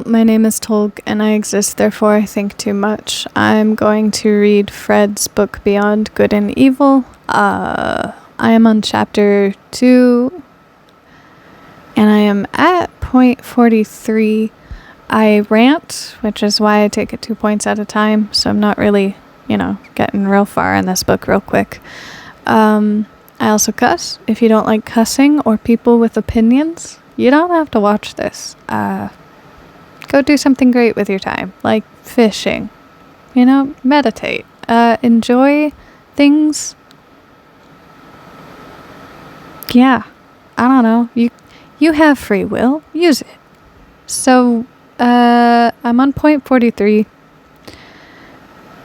my name is Tolg, and I exist, therefore I think too much. I'm going to read Fred's book Beyond Good and Evil. I am on chapter 2, and I am at point 43. I rant, which is why I take it 2 points at a time, so I'm not really, getting real far in this book real quick. I also cuss. If you don't like cussing or people with opinions, you don't have to watch this. Go do something great with your time, like fishing. Meditate. Enjoy things. Yeah, I don't know. You have free will. Use it. So, I'm on point 43.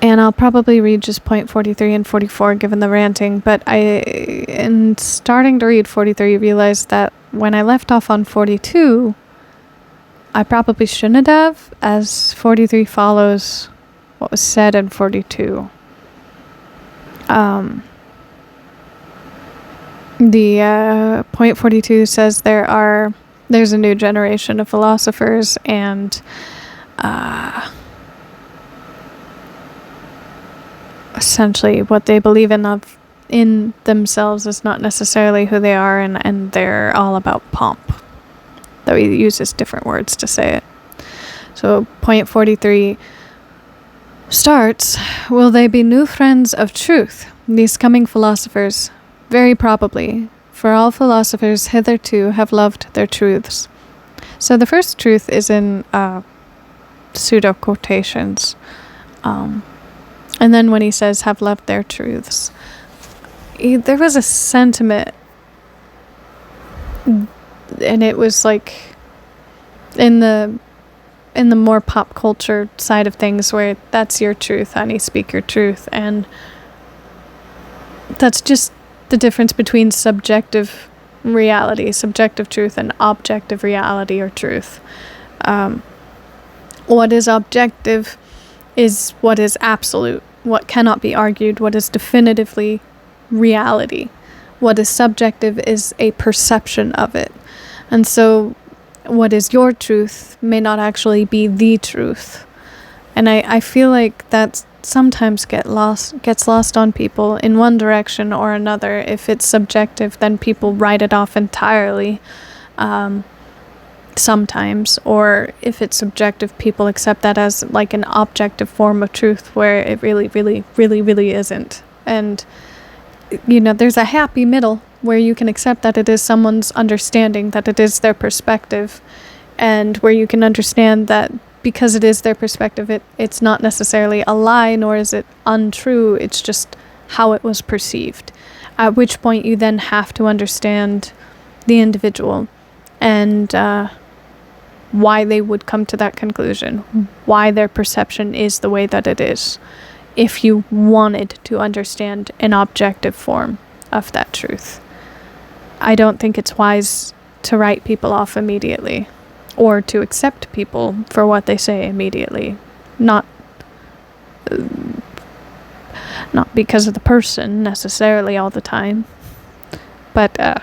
And I'll probably read just point 43 and 44 given the ranting. But in starting to read 43, realized that when I left off on 42, I probably shouldn't have, as 43 follows what was said in 42. The point 42 says there's a new generation of philosophers, and essentially what they believe in themselves is not necessarily who they are, and they're all about pomp. Though he uses different words to say it. So point 43 starts, will they be new friends of truth, these coming philosophers? Very probably, for all philosophers hitherto have loved their truths. So the first truth is in pseudo quotations. And then when he says have loved their truths, there was a sentiment, and it was like in the more pop culture side of things, where that's your truth, honey, speak your truth. And that's just the difference between subjective reality, subjective truth, and objective reality or truth. What is objective is what is absolute, what cannot be argued, what is definitively reality. What is subjective is a perception of it. And so what is your truth may not actually be the truth. And I feel like that sometimes gets lost on people in one direction or another. If it's subjective, then people write it off entirely, sometimes. Or if it's subjective, people accept that as like an objective form of truth, where it really, really, really, really isn't. And, there's a happy middle where you can accept that it is someone's understanding, that it is their perspective, and where you can understand that because it is their perspective, it's not necessarily a lie, nor is it untrue, it's just how it was perceived. At which point you then have to understand the individual and why they would come to that conclusion, why their perception is the way that it is, if you wanted to understand an objective form of that truth. I don't think it's wise to write people off immediately, or to accept people for what they say immediately. Not because of the person necessarily all the time, but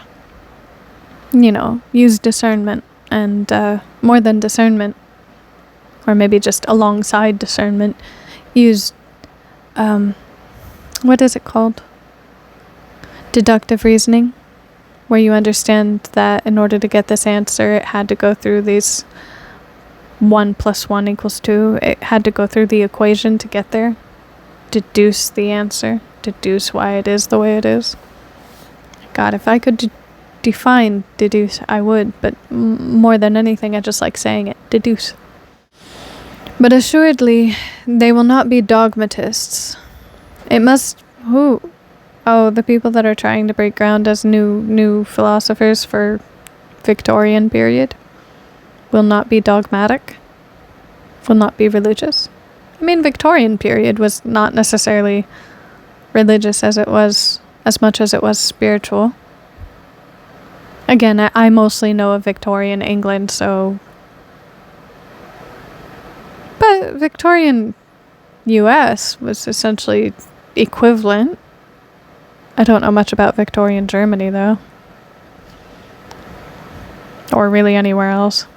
use discernment, and more than discernment, or maybe just alongside discernment, use what is it called? Deductive reasoning, where you understand that in order to get this answer, it had to go through these 1 + 1 = 2. It had to go through the equation to get there. Deduce the answer. Deduce why it is the way it is. God, if I could define deduce, I would. But more than anything, I just like saying it. Deduce. But assuredly, they will not be dogmatists. It must... Who? Oh, the people that are trying to break ground as new philosophers for Victorian period will not be dogmatic, will not be religious. I mean, Victorian period was not necessarily religious as much as it was spiritual. Again, I mostly know of Victorian England, so... But Victorian US was essentially equivalent. I don't know much about Victorian Germany, though. Or really anywhere else.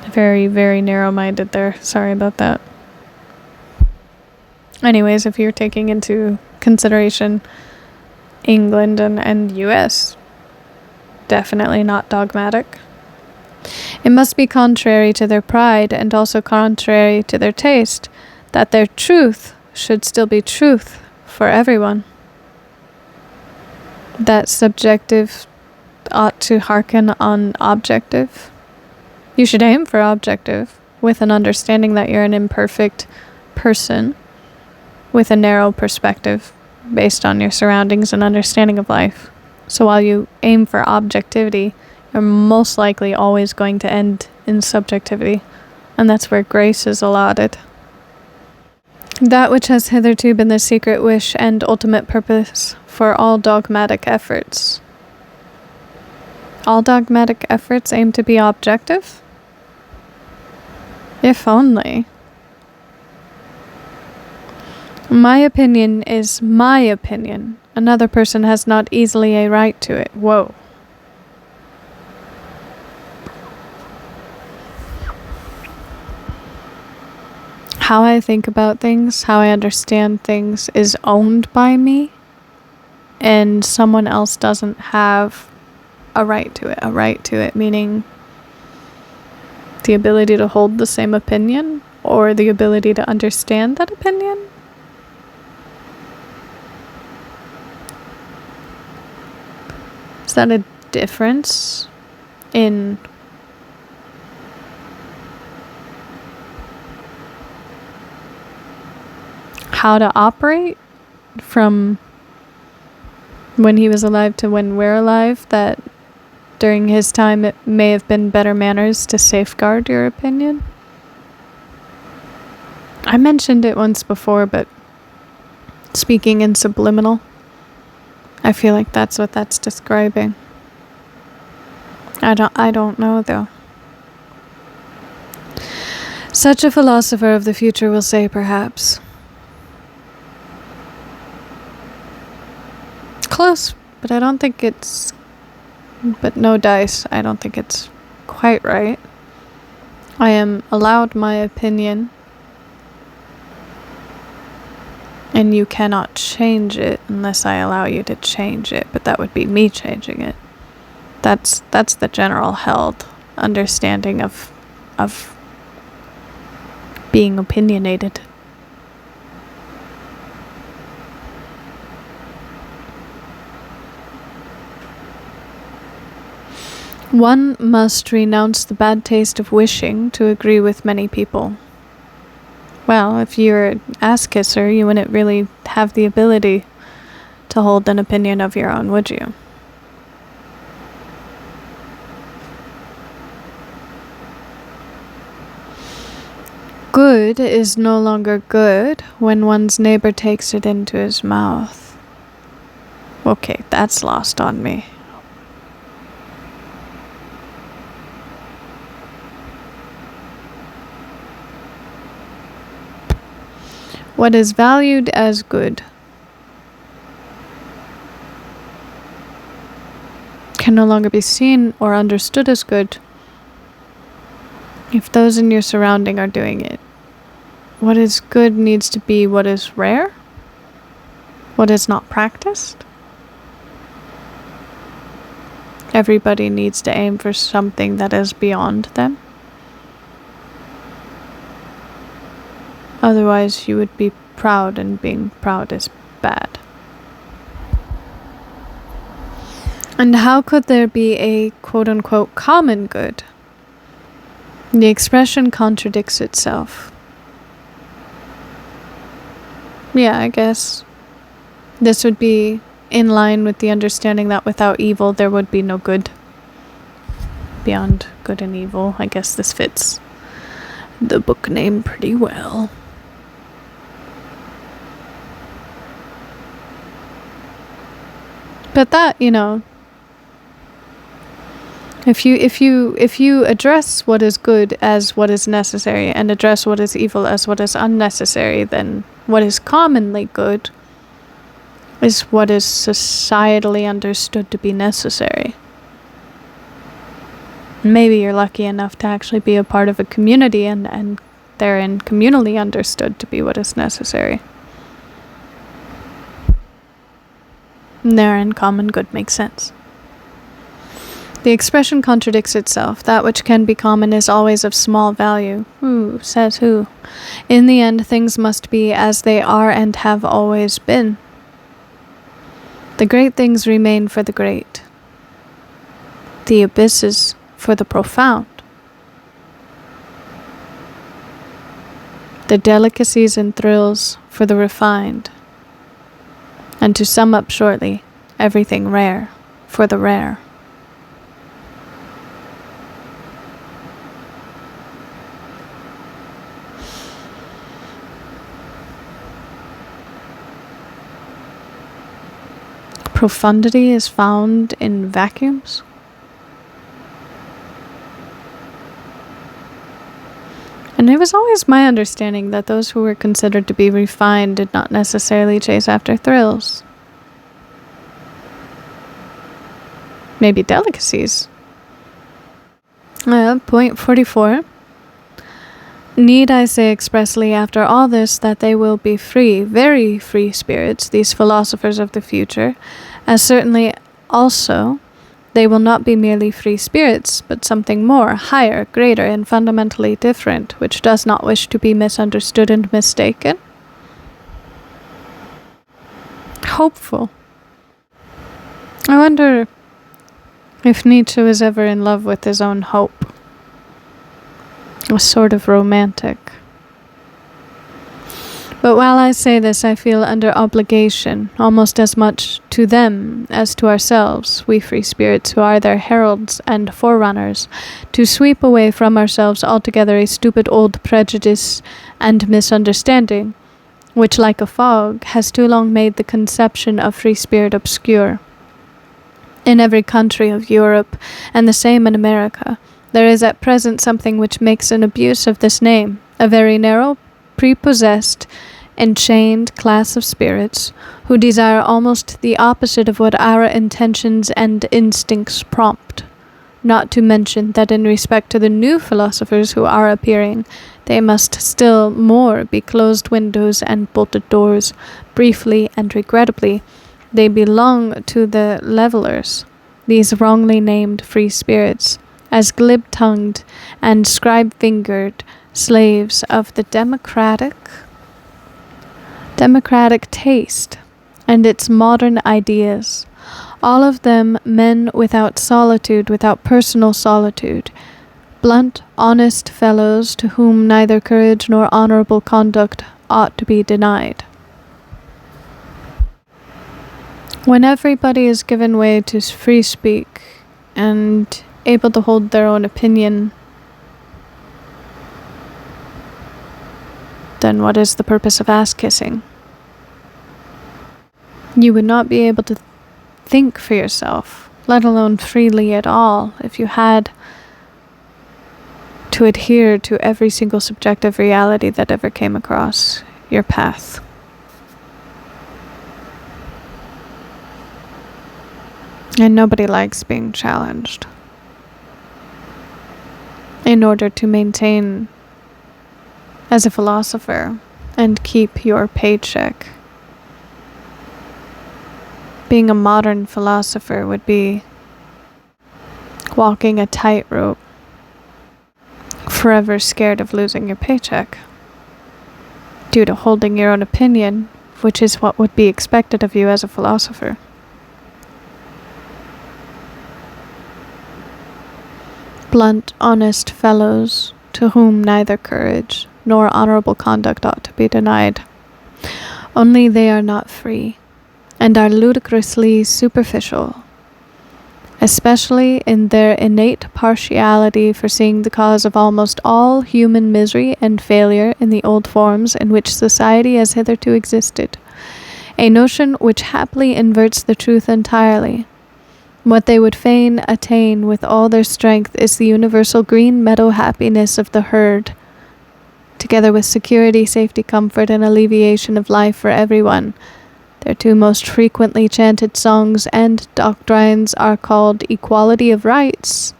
Very, very narrow-minded there. Sorry about that. Anyways, if you're taking into consideration England and US, definitely not dogmatic. It must be contrary to their pride and also contrary to their taste that their truth should still be truth for everyone. That subjective ought to hearken on objective. You should aim for objective with an understanding that you're an imperfect person with a narrow perspective based on your surroundings and understanding of life. So while you aim for objectivity, you're most likely always going to end in subjectivity, and that's where grace is allotted. That which has hitherto been the secret wish and ultimate purpose for all dogmatic efforts. All dogmatic efforts aim to be objective? If only. My opinion is my opinion. Another person has not easily a right to it. Whoa. How I think about things, how I understand things is owned by me, and someone else doesn't have a right to it. A right to it meaning the ability to hold the same opinion or the ability to understand that opinion. Is that a difference in how to operate from when he was alive to when we're alive, that during his time it may have been better manners to safeguard your opinion? I mentioned it once before, but speaking in subliminal, I feel like that's what that's describing. I don't know though. Such a philosopher of the future will say, perhaps. Close, but I don't think it's... But no dice, I don't think it's quite right. I am allowed my opinion, and you cannot change it unless I allow you to change it, but that would be me changing it. That's the general held understanding of being opinionated. One must renounce the bad taste of wishing to agree with many people. Well, if you're an ass kisser, you wouldn't really have the ability to hold an opinion of your own, would you? Good is no longer good when one's neighbor takes it into his mouth. Okay, that's lost on me. What is valued as good can no longer be seen or understood as good if those in your surrounding are doing it. What is good needs to be what is rare, what is not practiced. Everybody needs to aim for something that is beyond them. Otherwise, you would be proud, and being proud is bad. And how could there be a quote-unquote common good? The expression contradicts itself. Yeah, I guess this would be in line with the understanding that without evil there would be no good. Beyond good and evil, I guess this fits the book name pretty well. But that, if you address what is good as what is necessary and address what is evil as what is unnecessary, then what is commonly good is what is societally understood to be necessary. Maybe you're lucky enough to actually be a part of a community and therein communally understood to be what is necessary. And therein common good makes sense. The expression contradicts itself. That which can be common is always of small value. Who says who? In the end, things must be as they are and have always been. The great things remain for the great. The abysses for the profound. The delicacies and thrills for the refined. And to sum up shortly, everything rare for the rare. Profundity is found in vacuums. And it was always my understanding that those who were considered to be refined did not necessarily chase after thrills. Maybe delicacies. Point 44. Need I say expressly after all this that they will be free, very free spirits, these philosophers of the future, as certainly also they will not be merely free spirits, but something more, higher, greater, and fundamentally different, which does not wish to be misunderstood and mistaken? Hopeful. I wonder if Nietzsche was ever in love with his own hope. A sort of romantic. But while I say this, I feel under obligation, almost as much to them as to ourselves, we free spirits who are their heralds and forerunners, to sweep away from ourselves altogether a stupid old prejudice and misunderstanding, which, like a fog, has too long made the conception of free spirit obscure. In every country of Europe, and the same in America, there is at present something which makes an abuse of this name, a very narrow, prepossessed, enchained class of spirits, who desire almost the opposite of what our intentions and instincts prompt. Not to mention that in respect to the new philosophers who are appearing, they must still more be closed windows and bolted doors. Briefly and regrettably, they belong to the levelers, these wrongly named free spirits, as glib-tongued and scribe-fingered slaves of the democratic taste and its modern ideas, all of them men without solitude, without personal solitude, blunt, honest fellows to whom neither courage nor honorable conduct ought to be denied. When everybody is given way to free speak and able to hold their own opinion, then what is the purpose of ass-kissing? You would not be able to think for yourself, let alone freely at all, if you had to adhere to every single subjective reality that ever came across your path. And nobody likes being challenged. In order to maintain as a philosopher and keep your paycheck. Being a modern philosopher would be walking a tightrope, forever scared of losing your paycheck, due to holding your own opinion, which is what would be expected of you as a philosopher. Blunt, honest fellows to whom neither courage nor honorable conduct ought to be denied. Only they are not free, and are ludicrously superficial, especially in their innate partiality for seeing the cause of almost all human misery and failure in the old forms in which society has hitherto existed, a notion which happily inverts the truth entirely. What they would fain attain with all their strength is the universal green meadow happiness of the herd, together with security, safety, comfort, and alleviation of life for everyone. Their two most frequently chanted songs and doctrines are called equality of rights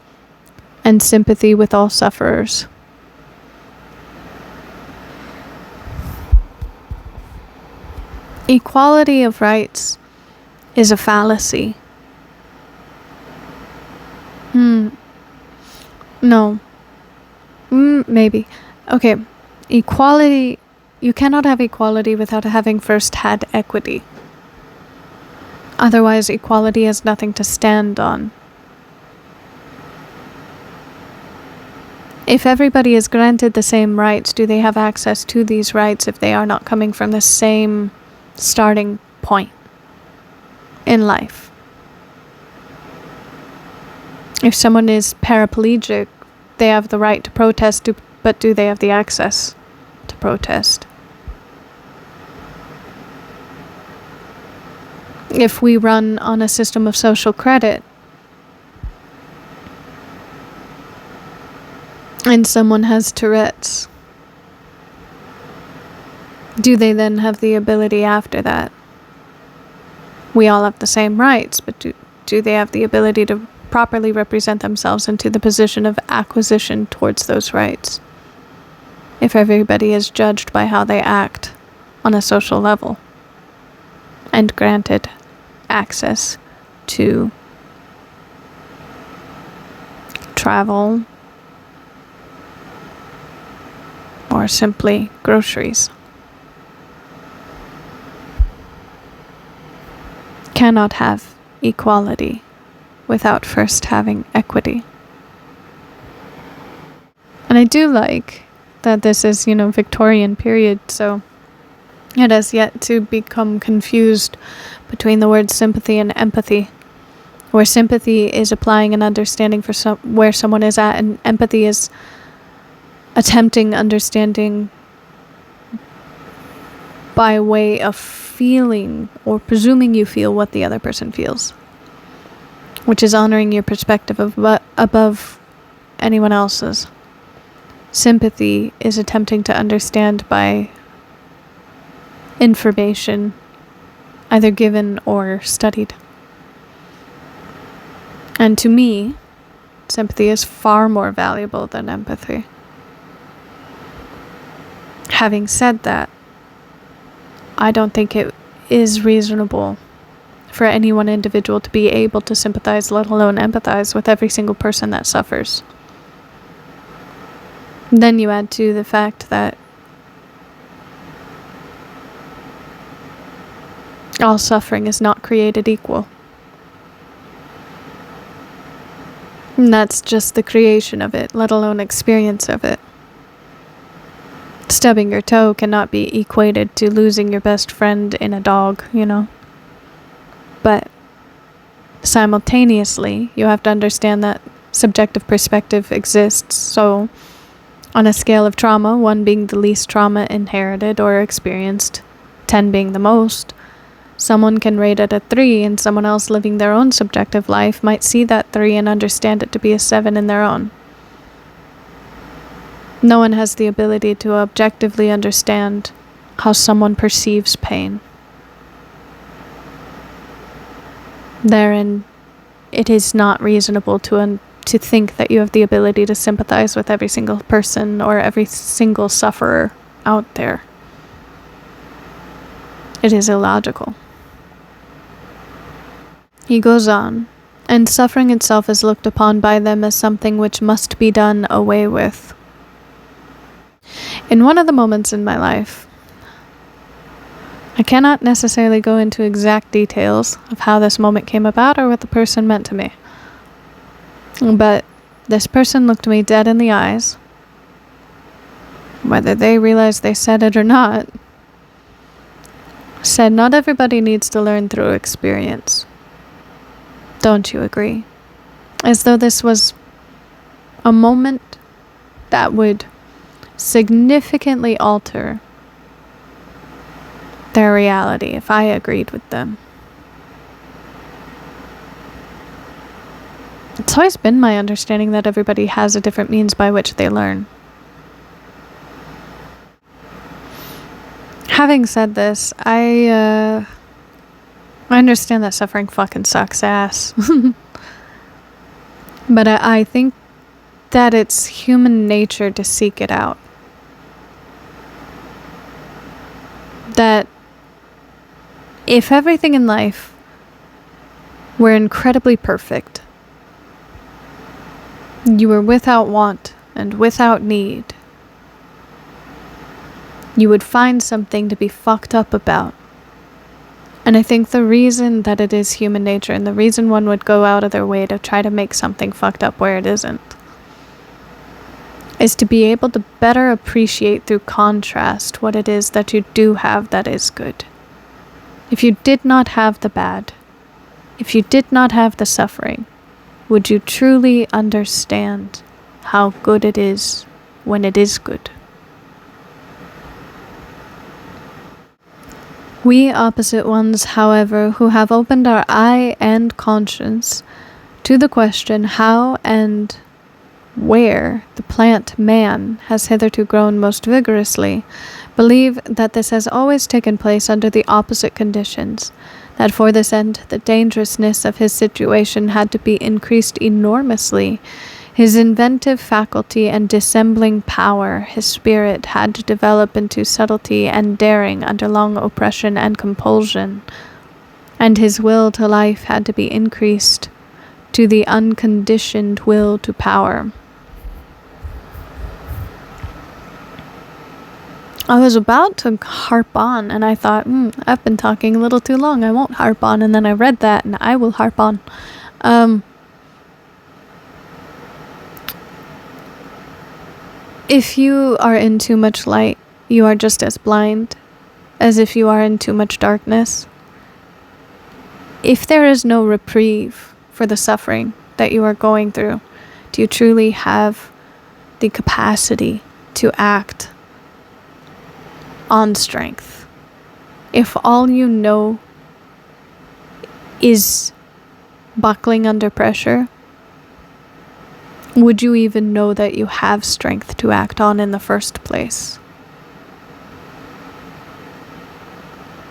and sympathy with all sufferers. Equality of rights is a fallacy. No. Maybe. Okay. Equality. You cannot have equality without having first had equity. Otherwise, equality has nothing to stand on. If everybody is granted the same rights, do they have access to these rights if they are not coming from the same starting point in life? If someone is paraplegic, they have the right to protest, but do they have the access to protest? If we run on a system of social credit, and someone has Tourette's, do they then have the ability after that? We all have the same rights, but do they have the ability to properly represent themselves into the position of acquisition towards those rights? If everybody is judged by how they act on a social level and granted access to travel or simply groceries. Cannot have equality without first having equity. And I do like that this is, Victorian period, so it has yet to become confused between the words sympathy and empathy, where sympathy is applying an understanding for where someone is at, and empathy is attempting understanding by way of feeling or presuming you feel what the other person feels, which is honoring your perspective above anyone else's. Sympathy is attempting to understand by information, either given or studied. And to me, sympathy is far more valuable than empathy. Having said that, I don't think it is reasonable for any one individual to be able to sympathize, let alone empathize, with every single person that suffers. Then you add to the fact that all suffering is not created equal. And that's just the creation of it, let alone experience of it. Stubbing your toe cannot be equated to losing your best friend in a dog, But simultaneously, you have to understand that subjective perspective exists. So, on a scale of trauma, 1 being the least trauma inherited or experienced, 10 being the most, someone can rate it a 3, and someone else living their own subjective life might see that 3 and understand it to be a 7 in their own. No one has the ability to objectively understand how someone perceives pain. Therein, it is not reasonable to think that you have the ability to sympathize with every single person or every single sufferer out there. It is illogical. He goes on, and suffering itself is looked upon by them as something which must be done away with. In one of the moments in my life, I cannot necessarily go into exact details of how this moment came about or what the person meant to me. But this person looked me dead in the eyes, whether they realized they said it or not, said, "Not everybody needs to learn through experience. Don't you agree?" As though this was a moment that would significantly alter their reality if I agreed with them. It's always been my understanding that everybody has a different means by which they learn. Having said this, I understand that suffering fucking sucks ass. But I think that it's human nature to seek it out. That if everything in life were incredibly perfect, you were without want and without need, you would find something to be fucked up about. And I think the reason that it is human nature, and the reason one would go out of their way to try to make something fucked up where it isn't, is to be able to better appreciate through contrast what it is that you do have that is good. If you did not have the bad, if you did not have the suffering, would you truly understand how good it is when it is good? We opposite ones, however, who have opened our eye and conscience to the question how and where the plant man has hitherto grown most vigorously, believe that this has always taken place under the opposite conditions, that for this end the dangerousness of his situation had to be increased enormously. His inventive faculty and dissembling power, his spirit had to develop into subtlety and daring under long oppression and compulsion, and his will to life had to be increased to the unconditioned will to power. I was about to harp on, and I thought, I've been talking a little too long, I won't harp on, and then I read that, and I will harp on. If you are in too much light, you are just as blind as if you are in too much darkness. If there is no reprieve for the suffering that you are going through, do you truly have the capacity to act on strength? If all you know is buckling under pressure, would you even know that you have strength to act on in the first place?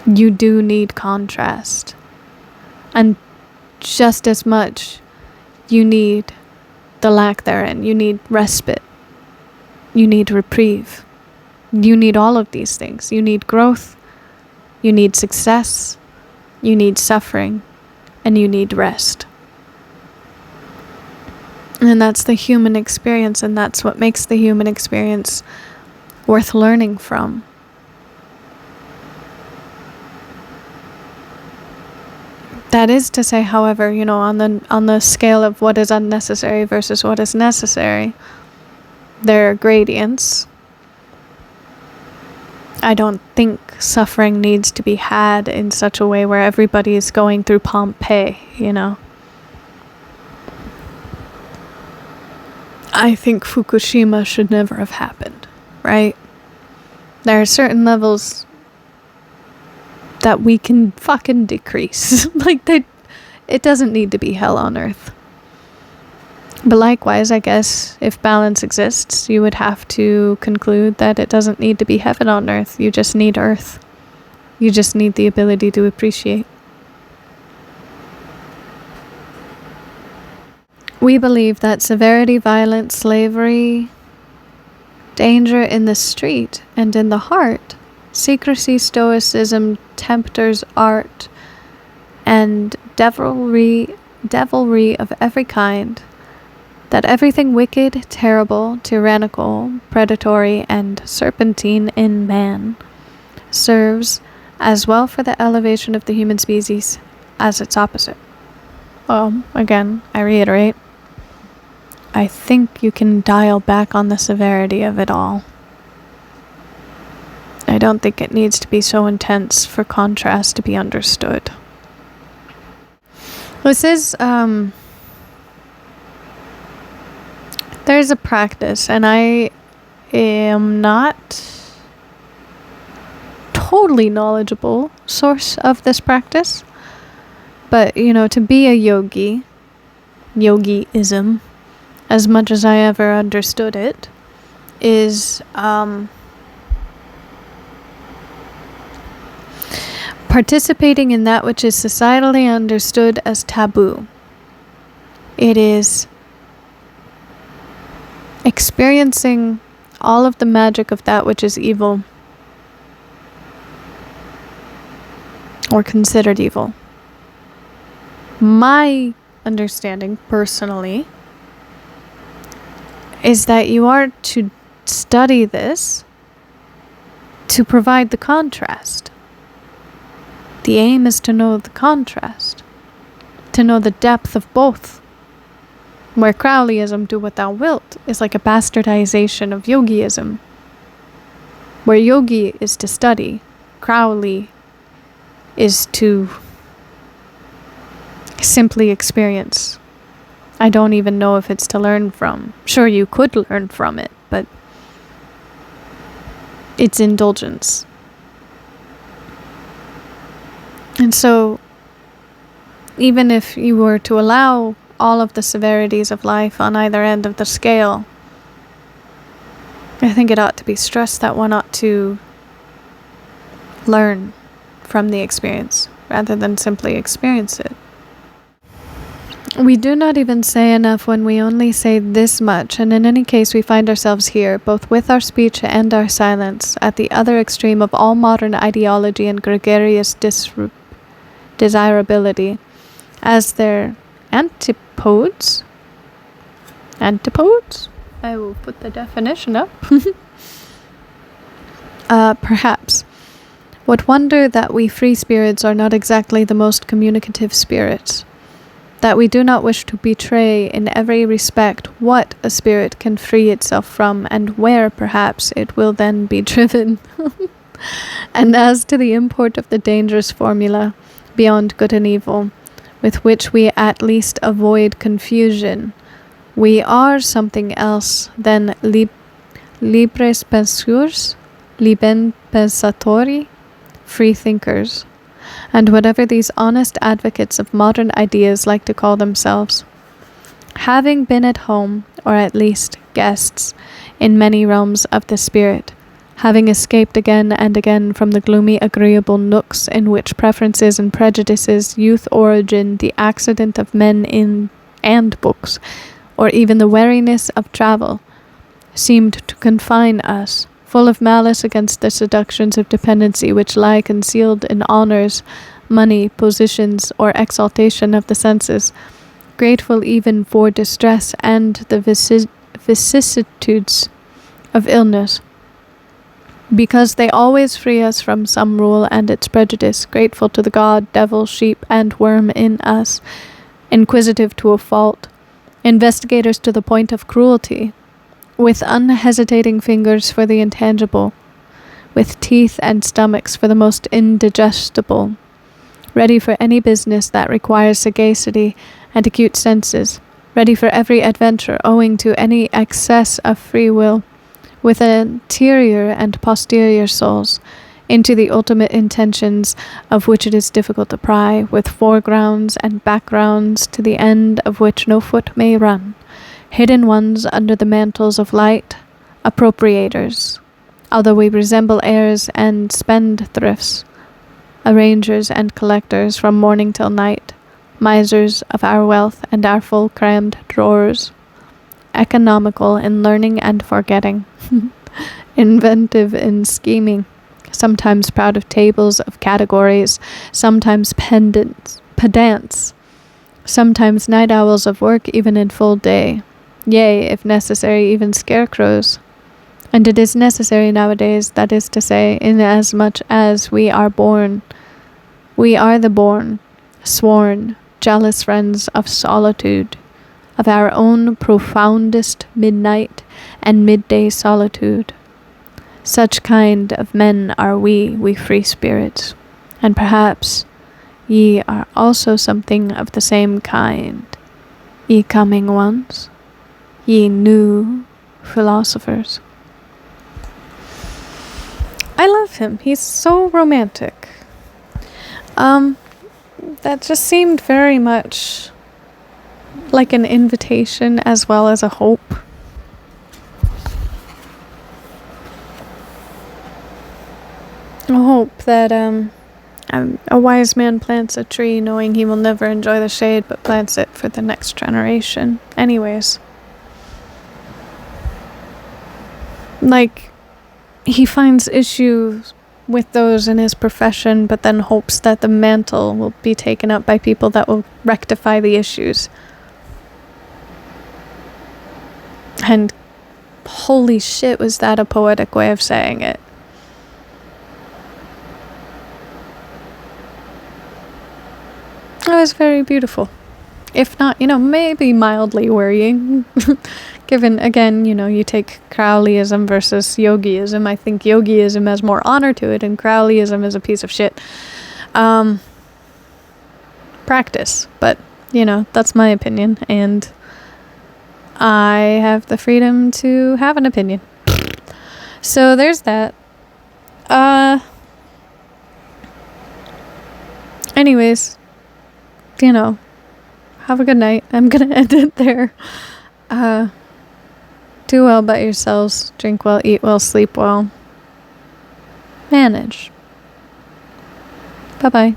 You do need contrast. And just as much, you need the lack therein. You need respite. You need reprieve. You need all of these things. You need growth. You need success. You need suffering. And you need rest. And that's the human experience, and that's what makes the human experience worth learning from. That is to say, however, on the scale of what is unnecessary versus what is necessary, there are gradients. I don't think suffering needs to be had in such a way where everybody is going through Pompeii, I think Fukushima should never have happened, right? There are certain levels that we can fucking decrease. It doesn't need to be hell on earth. But likewise, I guess, if balance exists, you would have to conclude that it doesn't need to be heaven on earth. You just need earth. You just need the ability to appreciate. We believe that severity, violence, slavery, danger in the street and in the heart, secrecy, stoicism, tempter's art, and devilry of every kind, that everything wicked, terrible, tyrannical, predatory, and serpentine in man serves as well for the elevation of the human species as its opposite. Again, I reiterate, I think you can dial back on the severity of it all. I don't think it needs to be so intense for contrast to be understood. This is, there's a practice, and I am not totally knowledgeable source of this practice, but, to be a yogi, yogiism, as much as I ever understood it, is participating in that which is societally understood as taboo. It is experiencing all of the magic of that which is evil or considered evil. My understanding, personally, is that you are to study this to provide the contrast. The aim is to know the contrast, to know the depth of both. Where Crowleyism, do what thou wilt, is like a bastardization of Yogiism. Where Yogi is to study, Crowley is to simply experience. I don't even know if it's to learn from. Sure, you could learn from it, but it's indulgence. And so, even if you were to allow all of the severities of life on either end of the scale, I think it ought to be stressed that one ought to learn from the experience rather than simply experience it. We do not even say enough when we only say this much, and in any case we find ourselves here, both with our speech and our silence, at the other extreme of all modern ideology and gregarious desirability, as their antipodes? Antipodes? I will put the definition up. Perhaps. What wonder that we free spirits are not exactly the most communicative spirits, that we do not wish to betray in every respect what a spirit can free itself from, and where, perhaps, it will then be driven. And as to the import of the dangerous formula, beyond good and evil, with which we at least avoid confusion, we are something else than libres penseurs, liben pensatori, free thinkers, and whatever these honest advocates of modern ideas like to call themselves. Having been at home, or at least guests, in many realms of the spirit, having escaped again and again from the gloomy agreeable nooks in which preferences and prejudices, youth origin, the accident of men in and books, or even the weariness of travel, seemed to confine us, full of malice against the seductions of dependency which lie concealed in honors, money, positions, or exaltation of the senses, grateful even for distress and the vicissitudes of illness, because they always free us from some rule and its prejudice, grateful to the god, devil, sheep, and worm in us, inquisitive to a fault, investigators to the point of cruelty, with unhesitating fingers for the intangible, with teeth and stomachs for the most indigestible, ready for any business that requires sagacity and acute senses, ready for every adventure owing to any excess of free will, with anterior and posterior souls, into the ultimate intentions of which it is difficult to pry, with foregrounds and backgrounds to the end of which no foot may run, hidden ones under the mantles of light, appropriators, although we resemble heirs and spendthrifts, arrangers and collectors from morning till night, misers of our wealth and our full crammed drawers, economical in learning and forgetting, inventive in scheming, sometimes proud of tables of categories, sometimes pedants, sometimes night owls of work even in full day, yea, if necessary, even scarecrows. And it is necessary nowadays, that is to say, inasmuch as we are the born, sworn, jealous friends of solitude, of our own profoundest midnight and midday solitude. Such kind of men are we free spirits, and perhaps ye are also something of the same kind, ye coming ones, ye new philosophers. I love him. He's so romantic. That just seemed very much like an invitation as well as a hope. A hope that a wise man plants a tree knowing he will never enjoy the shade, but plants it for the next generation. Anyways. like, he finds issues with those in his profession, but then hopes that the mantle will be taken up by people that will rectify the issues. And holy shit, was that a poetic way of saying it. It was very beautiful. If not, maybe mildly worrying. Given, again, you take Crowleyism versus Yogiism. I think Yogiism has more honor to it, and Crowleyism is a piece of shit. Practice. But, that's my opinion, and I have the freedom to have an opinion. So there's that. Anyways, have a good night. I'm gonna end it there. Do well by yourselves. Drink well, eat well, sleep well. Manage. Bye-bye.